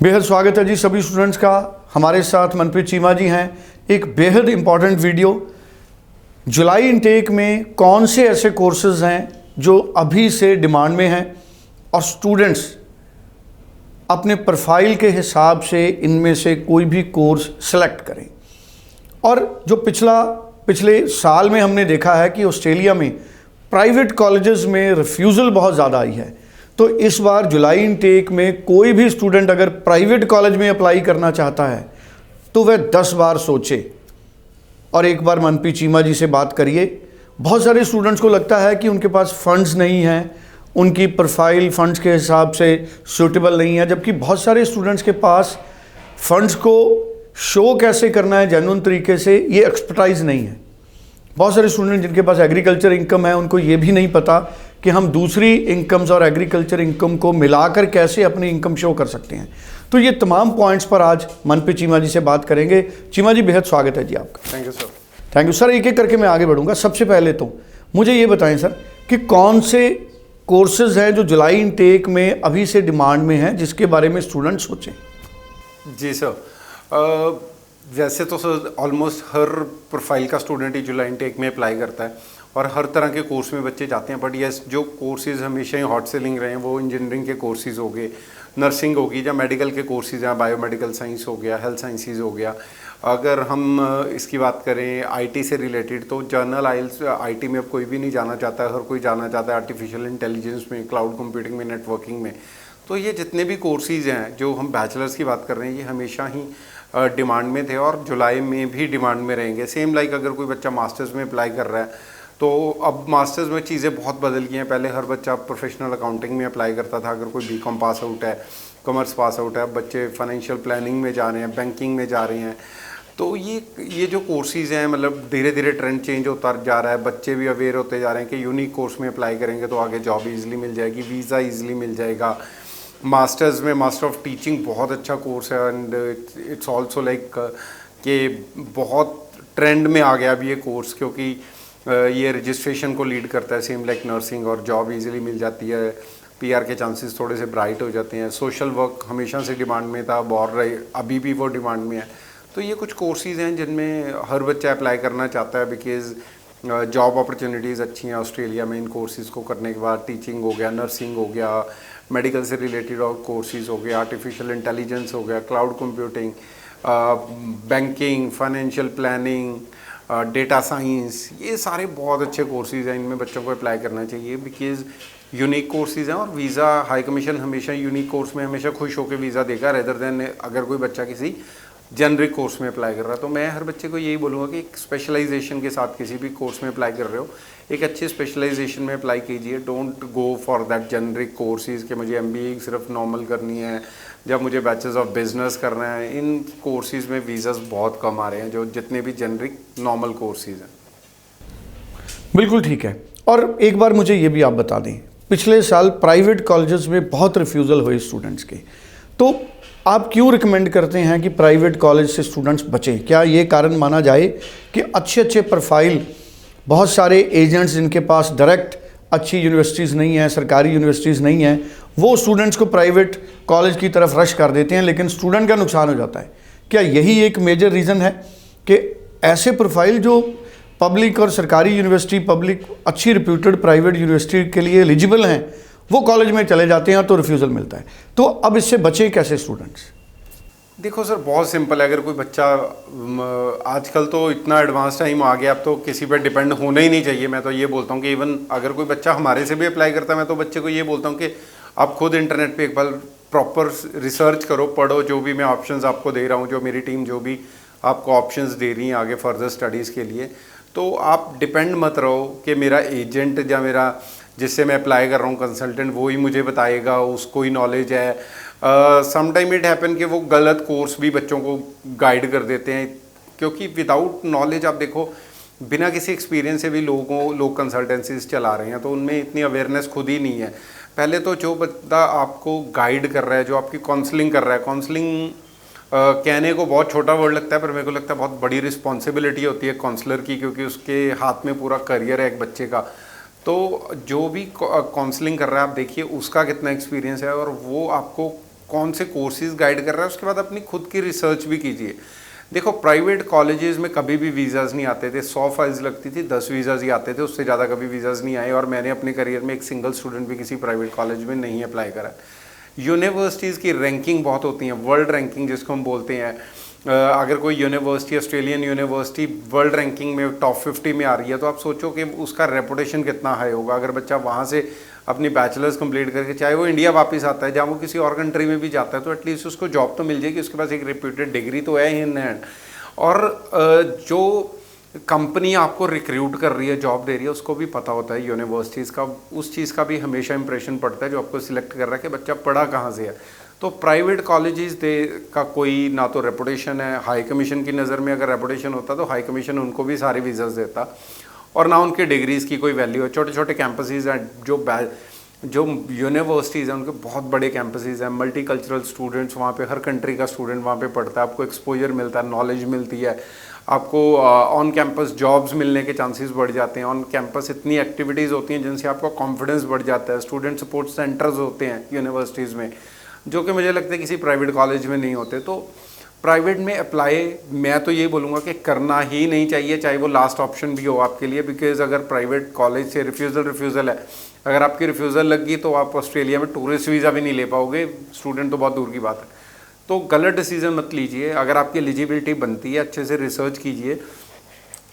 बेहद स्वागत है जी सभी स्टूडेंट्स का। हमारे साथ मनप्रीत चीमा जी हैं। एक बेहद इंपॉर्टेंट वीडियो, जुलाई इनटेक में कौन से ऐसे कोर्सेज हैं जो अभी से डिमांड में हैं और स्टूडेंट्स अपने प्रोफाइल के हिसाब से इनमें से कोई भी कोर्स सेलेक्ट करें। और जो पिछले साल में हमने देखा है कि ऑस्ट्रेलिया में प्राइवेट कॉलेजेस में रिफ्यूज़ल बहुत ज़्यादा आई है, तो इस बार जुलाई इनटेक में कोई भी स्टूडेंट अगर प्राइवेट कॉलेज में अप्लाई करना चाहता है तो वह 10 बार सोचे और एक बार मनप्रीत चीमा जी से बात करिए। बहुत सारे स्टूडेंट्स को लगता है कि उनके पास फंड्स नहीं हैं, उनकी प्रोफाइल फंड्स के हिसाब से सूटेबल नहीं है, जबकि बहुत सारे स्टूडेंट्स के पास फंड्स को शो कैसे करना है जेन्युइन तरीके से ये एक्सपर्टाइज नहीं है। बहुत सारे स्टूडेंट जिनके पास एग्रीकल्चर इनकम है उनको ये भी नहीं पता कि हम दूसरी इनकम्स और एग्रीकल्चर इनकम को मिलाकर कैसे अपनी इनकम शो कर सकते हैं। तो ये तमाम पॉइंट्स पर आज मनप्रीत चीमा जी से बात करेंगे। चीमा जी बेहद स्वागत है जी आपका। Thank you sir. Thank you sir. एक एक करके मैं आगे बढ़ूंगा। सबसे पहले तो मुझे ये बताएं सर कि कौन से कोर्सेज हैं जो जुलाई इनटेक में अभी से डिमांड में हैं जिसके बारे में स्टूडेंट सोचें। जी सर, वैसे तो सर ऑलमोस्ट हर प्रोफाइल का स्टूडेंट ही जुलाई इनटेक में अप्लाई करता है और हर तरह के कोर्स में बच्चे जाते हैं। बट यस, जो कोर्सेज हमेशा ही हॉट सेलिंग रहे हैं वो इंजीनियरिंग के कोर्सेज हो गए, नर्सिंग होगी, या मेडिकल के कोर्सेज हैं, बायोमेडिकल साइंस हो गया, हेल्थ साइंसेज हो गया। अगर हम इसकी बात करें आईटी से रिलेटेड, तो जर्नल आइल्स आईटी में अब कोई भी नहीं जाना चाहता है, हर कोई जाना चाहता है आर्टिफिशियल इंटेलिजेंस में, क्लाउड कंप्यूटिंग में, नेटवर्किंग में। तो ये जितने भी कोर्सेज हैं जो हम बैचलर्स की बात कर रहे हैं, ये हमेशा ही डिमांड में थे और जुलाई में भी डिमांड में रहेंगे। सेम लाइक अगर कोई बच्चा मास्टर्स में अप्लाई कर रहा है तो अब मास्टर्स में चीज़ें बहुत बदल गई हैं। पहले हर बच्चा प्रोफेशनल अकाउंटिंग में अप्लाई करता था अगर कोई बीकॉम पास आउट है, कॉमर्स पास आउट है। अब बच्चे फाइनेंशियल प्लानिंग में जा रहे हैं, बैंकिंग में जा रहे हैं। तो ये जो कोर्सेज हैं, मतलब धीरे धीरे ट्रेंड चेंज होता जा रहा है। बच्चे भी अवेयर होते जा रहे हैं कि यूनिक कोर्स में अप्लाई करेंगे तो आगे जॉब ईजिली मिल जाएगी, वीज़ा ईजिली मिल जाएगा। मास्टर्स में मास्टर ऑफ टीचिंग बहुत अच्छा कोर्स है एंड इट्स ऑल्सो लाइक कि बहुत ट्रेंड में आ गया अभी ये कोर्स, क्योंकि ये रजिस्ट्रेशन को लीड करता है, सेम लाइक नर्सिंग, और जॉब इजीली मिल जाती है, पीआर के चांसेस थोड़े से ब्राइट हो जाते हैं। सोशल वर्क हमेशा से डिमांड में था और अभी भी वो डिमांड में है। तो ये कुछ कोर्सेज हैं जिनमें हर बच्चा अप्लाई करना चाहता है बिकॉज जॉब अपॉर्चुनिटीज़ अच्छी हैं ऑस्ट्रेलिया में इन कोर्सेज़ को करने के बाद। टीचिंग हो गया, नर्सिंग हो गया, मेडिकल से रिलेटेड और कोर्सेज हो गया, आर्टिफिशियल इंटेलिजेंस हो गया, cloud computing, banking, financial planning, data science, ये सारे बहुत अच्छे कोर्सेज हैं। इनमें बच्चों को अप्लाई करना चाहिए बिकॉज यूनिक कोर्सेज हैं और वीज़ा हाई कमीशन हमेशा यूनिक कोर्स में हमेशा खुश होकर वीज़ा देगा रेदर देन अगर कोई बच्चा किसी जेनरिक कोर्स में अप्लाई कर रहा है। तो मैं हर बच्चे को यही बोलूँगा कि एक स्पेशलाइजेशन के साथ किसी भी कोर्स में अप्लाई कर रहे हो, एक अच्छे स्पेशलाइजेशन में अप्लाई कीजिए। Don't go for that generic courses कि मुझे एमबीए सिर्फ नॉर्मल करनी है, जब मुझे बैचलर्स ऑफ बिजनेस करना है। इन कोर्सेज में वीज़ास बहुत कम आ रहे हैं, जो जितने भी जेनरिक नॉर्मल कोर्सेज हैं। बिल्कुल ठीक है। और एक बार मुझे ये भी आप बता दें, पिछले साल प्राइवेट कॉलेजेस में बहुत रिफ्यूज़ल हुए स्टूडेंट्स के, तो आप क्यों रिकमेंड करते हैं कि प्राइवेट कॉलेज से स्टूडेंट्स बचें? क्या ये कारण माना जाए कि अच्छे प्रोफाइल बहुत सारे एजेंट्स जिनके पास डायरेक्ट अच्छी यूनिवर्सिटीज़ नहीं हैं, सरकारी यूनिवर्सिटीज़ नहीं हैं, वो स्टूडेंट्स को प्राइवेट कॉलेज की तरफ रश कर देते हैं, लेकिन स्टूडेंट का नुकसान हो जाता है? क्या यही एक मेजर रीज़न है कि ऐसे प्रोफाइल जो पब्लिक और सरकारी यूनिवर्सिटी, पब्लिक अच्छी रिप्यूटेड प्राइवेट यूनिवर्सिटी के लिए एलिजिबल हैं, वो कॉलेज में चले जाते हैं तो रिफ्यूज़ल मिलता है? तो अब इससे बचे कैसे स्टूडेंट्स? देखो सर, बहुत सिंपल है। अगर कोई बच्चा, आजकल तो इतना एडवांस टाइम आ गया, अब तो किसी पर डिपेंड होना ही नहीं चाहिए। मैं तो ये बोलता हूँ कि इवन अगर कोई बच्चा हमारे से भी अप्लाई करता है, मैं तो बच्चे को ये बोलता हूँ कि आप खुद इंटरनेट पे एक बार प्रॉपर रिसर्च करो, पढ़ो, जो भी मैं ऑप्शंस आपको दे रहा हूँ, जो मेरी टीम जो भी आपको ऑप्शंस दे रही है आगे फर्दर स्टडीज़ के लिए। तो आप डिपेंड मत रहो कि मेरा एजेंट या मेरा जिससे मैं अप्लाई कर रहा हूँ कंसल्टेंट वो ही मुझे बताएगा, उसको ही नॉलेज है। समटाइम इट हैपन कि वो गलत कोर्स भी बच्चों को गाइड कर देते हैं, क्योंकि विदाउट नॉलेज आप देखो बिना किसी एक्सपीरियंस से भी लोग कंसल्टेंसीज चला रहे हैं, तो उनमें इतनी अवेयरनेस खुद ही नहीं है। पहले तो जो बंदा आपको गाइड कर रहा है, जो आपकी काउंसलिंग कर रहा है, काउंसलिंग कहने को बहुत छोटा वर्ड लगता है पर मेरे को लगता है बहुत बड़ी रिस्पॉन्सिबिलिटी होती है काउंसलर की, क्योंकि उसके हाथ में पूरा करियर है एक बच्चे का। तो जो भी काउंसलिंग कर रहा है आप देखिए उसका कितना एक्सपीरियंस है और वो आपको कौन से कोर्सेज गाइड कर रहा है, उसके बाद अपनी खुद की रिसर्च भी कीजिए। देखो प्राइवेट कॉलेजेस में कभी भी वीज़ाज़ नहीं आते थे, 100 फाइल्स लगती थी, 10 वीज़ाज़ ही आते थे, उससे ज़्यादा कभी वीज़ाज़ नहीं आए। और मैंने अपने करियर में एक सिंगल स्टूडेंट भी किसी प्राइवेट कॉलेज में नहीं अप्लाई करा। यूनिवर्सिटीज़ की रैंकिंग बहुत होती हैं, वर्ल्ड रैंकिंग जिसको हम बोलते हैं। अगर कोई university, Australian university world ranking में टॉप 50 में आ रही है, तो आप सोचो कि उसका रेपुटेशन कितना हाई होगा। अगर बच्चा वहाँ से अपनी बैचलर्स कंप्लीट करके चाहे वो इंडिया वापस आता है, जहाँ वो किसी और कंट्री में भी जाता है, तो एटलीस्ट उसको जॉब तो मिल जाएगी, उसके पास एक रेप्यूटेड डिग्री तो है इन हैंड। और जो कंपनी आपको रिक्रूट कर रही है, जॉब दे रही है, उसको भी पता होता है यूनिवर्सिटीज़ का, उस चीज़ का भी हमेशा इंप्रेशन पड़ता है जो आपको सिलेक्ट कर रहा है कि बच्चा पढ़ा कहाँ से है। तो प्राइवेट कॉलेजेस का कोई ना तो रेपुटेशन है, हाई कमीशन की नज़र में अगर रेपुटेशन होता तो हाई कमीशन उनको भी सारे वीज़ाज़ देता, और ना उनके डिग्रीज़ की कोई वैल्यू है। छोटे छोटे कैंपसेस हैं, जो यूनिवर्सिटीज़ हैं उनके बहुत बड़े कैंपसेस हैं, मल्टीकल्चरल स्टूडेंट्स वहाँ पे, हर कंट्री का स्टूडेंट वहाँ पे पढ़ता है, आपको एक्सपोजर मिलता है, नॉलेज मिलती है, आपको ऑन कैंपस जॉब्स मिलने के चांसेस बढ़ जाते हैं। ऑन कैंपस इतनी एक्टिविटीज़ होती हैं जिनसे आपका कॉन्फिडेंस बढ़ जाता है। स्टूडेंट सपोर्ट सेंटर्स होते हैं यूनिवर्सिटीज़ में, जो कि मुझे लगता है किसी प्राइवेट कॉलेज में नहीं होते। तो प्राइवेट में अप्लाई मैं तो ये बोलूँगा कि करना ही नहीं चाहिए, चाहे वो लास्ट ऑप्शन भी हो आपके लिए। बिकॉज अगर प्राइवेट कॉलेज से रिफ्यूज़ल है, अगर आपकी रिफ्यूज़ल लग गई तो आप ऑस्ट्रेलिया में टूरिस्ट वीज़ा भी नहीं ले पाओगे, स्टूडेंट तो बहुत दूर की बात है। तो गलत डिसीजन मत लीजिए। अगर आपकी एलिजिबिलिटी बनती है, अच्छे से रिसर्च कीजिए,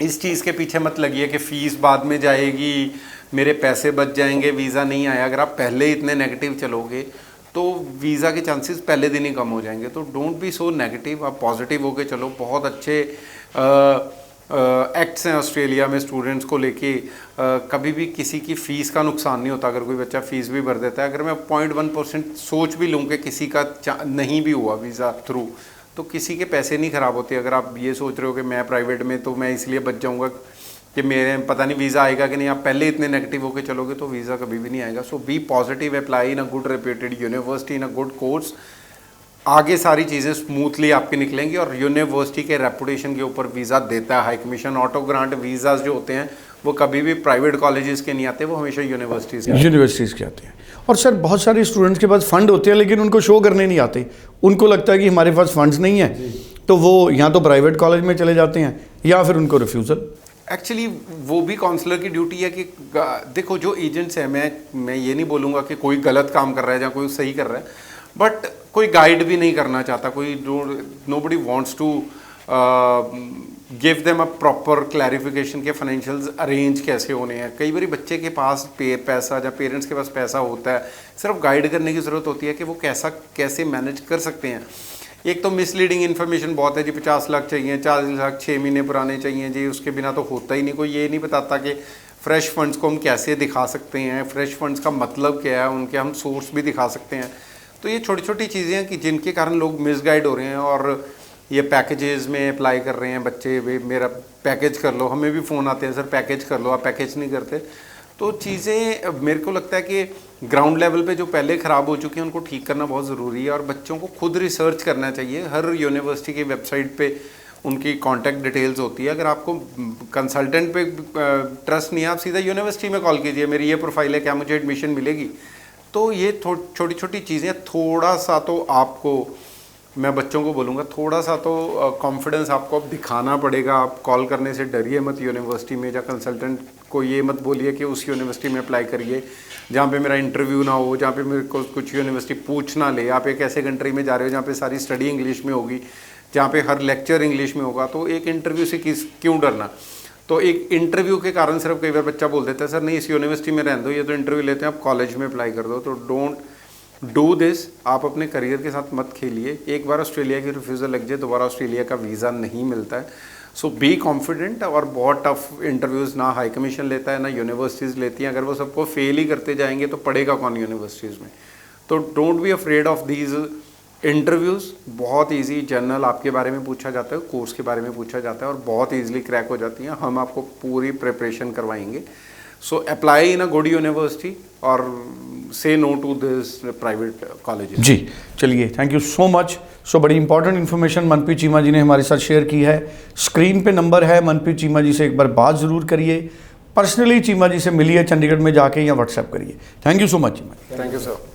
इस चीज़ के पीछे मत लगिए कि फ़ीस बाद में जाएगी, मेरे पैसे बच जाएंगे, वीज़ा नहीं आया। अगर आप पहले ही इतने नेगेटिव चलोगे तो वीज़ा के चांसेस पहले दिन ही कम हो जाएंगे। तो डोंट बी सो नेगेटिव, आप पॉजिटिव होके चलो। बहुत अच्छे एक्ट्स हैं ऑस्ट्रेलिया में स्टूडेंट्स को लेके। कभी भी किसी की फ़ीस का नुकसान नहीं होता अगर कोई बच्चा फ़ीस भी भर देता है। अगर मैं 0.1% सोच भी लूँ कि किसी का नहीं भी हुआ वीज़ा थ्रू, तो किसी के पैसे नहीं ख़राब होते। अगर आप ये सोच रहे हो कि मैं प्राइवेट में तो मैं इसलिए बच जाऊँगा कि मेरे पता नहीं वीज़ा आएगा कि नहीं, आप पहले इतने नेगेटिव होकर चलोगे तो वीज़ा कभी भी नहीं आएगा। So be positive, apply in a good reputed university, in a good course. आगे सारी चीज़ें स्मूथली आपकी निकलेंगी। और यूनिवर्सिटी के रेपुटेशन के ऊपर वीज़ा देता है high commission. Auto grant visas जो होते हैं वो कभी भी प्राइवेट कॉलेजेस के नहीं आते, वो हमेशा यूनिवर्सिटीज़ के आते हैं। और सर बहुत सारे स्टूडेंट्स के पास फ़ंड होते हैं लेकिन उनको शो करने नहीं आते। उनको लगता है कि हमारे पास फंड्स नहीं है, तो वो या तो प्राइवेट कॉलेज में चले जाते हैं या फिर उनको रिफ्यूज़ल। एक्चुअली वो भी काउंसलर की ड्यूटी है कि देखो जो एजेंट्स हैं, मैं ये नहीं बोलूँगा कि कोई गलत काम कर रहा है या कोई सही कर रहा है, बट कोई गाइड भी नहीं करना चाहता। कोई nobody wants to give them a proper clarification के फाइनेंशियल्स अरेंज कैसे होने हैं। कई बार बच्चे के पास पैसा या पेरेंट्स के पास पैसा होता है, सिर्फ गाइड करने की ज़रूरत होती है कि वो कैसे मैनेज कर सकते हैं। एक तो मिसलीडिंग इन्फॉर्मेशन बहुत है जी, 50 लाख चाहिए, 40 लाख 6 महीने पुराने चाहिए जी, उसके बिना तो होता ही नहीं। कोई ये नहीं बताता कि फ्रेश फंड्स को हम कैसे दिखा सकते हैं, फ्रेश फंड्स का मतलब क्या है, उनके हम सोर्स भी दिखा सकते हैं। तो ये छोटी छोटी चीज़ें हैं कि जिनके कारण लोग मिसगाइड हो रहे हैं और ये पैकेजेस में अप्लाई कर रहे हैं बच्चे। मेरा पैकेज कर लो, हमें भी फ़ोन आते हैं सर पैकेज कर लो, आप पैकेज नहीं करते। तो चीज़ें मेरे को लगता है कि ग्राउंड लेवल पे जो पहले ख़राब हो चुकी हैं उनको ठीक करना बहुत ज़रूरी है। और बच्चों को खुद रिसर्च करना चाहिए। हर यूनिवर्सिटी की वेबसाइट पे उनकी कॉन्टैक्ट डिटेल्स होती है। अगर आपको कंसल्टेंट पे ट्रस्ट नहीं है, आप सीधा यूनिवर्सिटी में कॉल कीजिए, मेरी ये प्रोफाइल है, क्या मुझे एडमिशन मिलेगी। तो ये छोटी छोटी चीज़ें, थोड़ा सा तो आपको, मैं बच्चों को बोलूँगा, थोड़ा सा तो कॉन्फिडेंस आपको अब दिखाना पड़ेगा। आप कॉल करने से डरिए मत यूनिवर्सिटी में, या कंसल्टेंट को ये मत बोलिए कि उस यूनिवर्सिटी में अप्लाई करिए जहाँ पे मेरा इंटरव्यू ना हो, जहाँ पे मेरे को कुछ यूनिवर्सिटी पूछ ना ले। आप एक ऐसे कंट्री में जा रहे हो जहाँ पे सारी स्टडी इंग्लिश में होगी, जहाँ पे हर लेक्चर इंग्लिश में होगा, तो एक इंटरव्यू से क्यों डरना। तो एक इंटरव्यू के कारण सिर्फ कई बार बच्चा बोल देता है सर नहीं इस यूनिवर्सिटी में रहने दो, ये तो इंटरव्यू लेते हैं, आप कॉलेज में अप्लाई कर दो। तो डोंट डू दिस। आप अपने करियर के साथ मत खेलिए। एक बार ऑस्ट्रेलिया की रिफ्यूज़ल लग जाए, दोबारा ऑस्ट्रेलिया का वीज़ा नहीं मिलता है। सो बी कॉन्फिडेंट। और बहुत टफ इंटरव्यूज़ ना हाई कमीशन लेता है ना यूनिवर्सिटीज़ लेती हैं। अगर वो सबको फेल ही करते जाएंगे तो पढ़ेगा कौन यूनिवर्सिटीज़ में। तो don't be afraid of these interviews. बहुत इजी, जनरल आपके बारे में पूछा जाता है, कोर्स के बारे में पूछा जाता है और बहुत ईजिली क्रैक हो जाती हैं। हम आपको पूरी प्रिपरेशन करवाएंगे। So apply in a good university और say no to this private college. जी चलिए, thank you so much. So बड़ी इंपॉर्टेंट इन्फॉर्मेशन मनप्रीत चीमा जी ने हमारे साथ शेयर की है। स्क्रीन पे नंबर है, मनप्रीत चीमा जी से एक बार बात ज़रूर करिए। पर्सनली चीमा जी से मिलिए, चंडीगढ़ में जाके या व्हाट्सएप करिए। Thank you so much Cheema ji. Thank you sir.